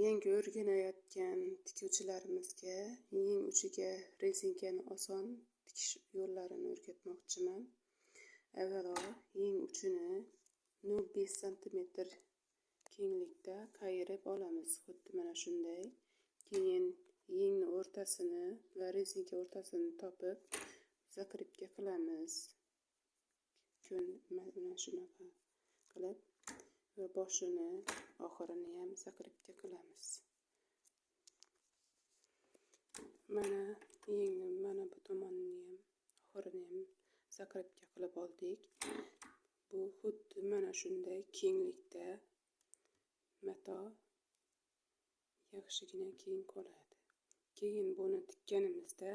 Yangi o'rganayotgan tikuvchilarimizga yeng uchiga rezinkani oson tikish yo'llarini o'rgatmoqchiman. Avvalo, yeng uchini 0,5 cm kenglikda qayirib olamiz. Xuddi mana shunday. Keyin yengni o'rtasini va rezinka o'rtasini topib, zakripka qilamiz. Mana shunaqa qilib va boshini, oxirini ham zakripka qilamiz. Mana yengni mana bu tomonini ham, oxirini ham zakripka qilib oldik. Bu xuddi mana shunday kenglikda mato yaxshigina keng qoladi. Keyin buni tikkanimizda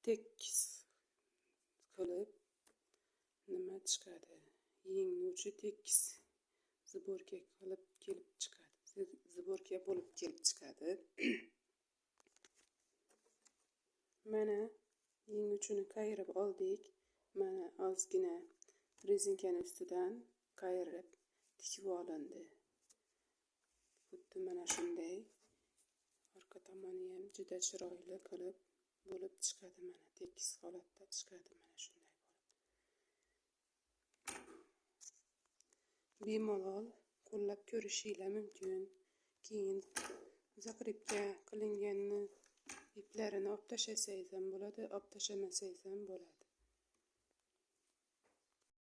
tekis qilib nima chiqadi? Yengni uchi tekis ziborka qilib kelib chiqadi. Ziborka bo'lib kelib chiqadi. Mana yeng uchini qayirib oldik. Mana ozgina rezinkani ustidan qayirib tikib olindi. Xuddi mana shunday. Orqa tomoni ham juda chiroyli qilib bo'lib chiqadi. Mana tekis holatda chiqadi. Mana shunday bo'lib. Bemalol qo'llab ko'rishinglar mumkin. Keyin zakripka qilinganini iplarini olib tashlasangiz ham bo'ladi, olib tashlamasangiz ham bo'ladi.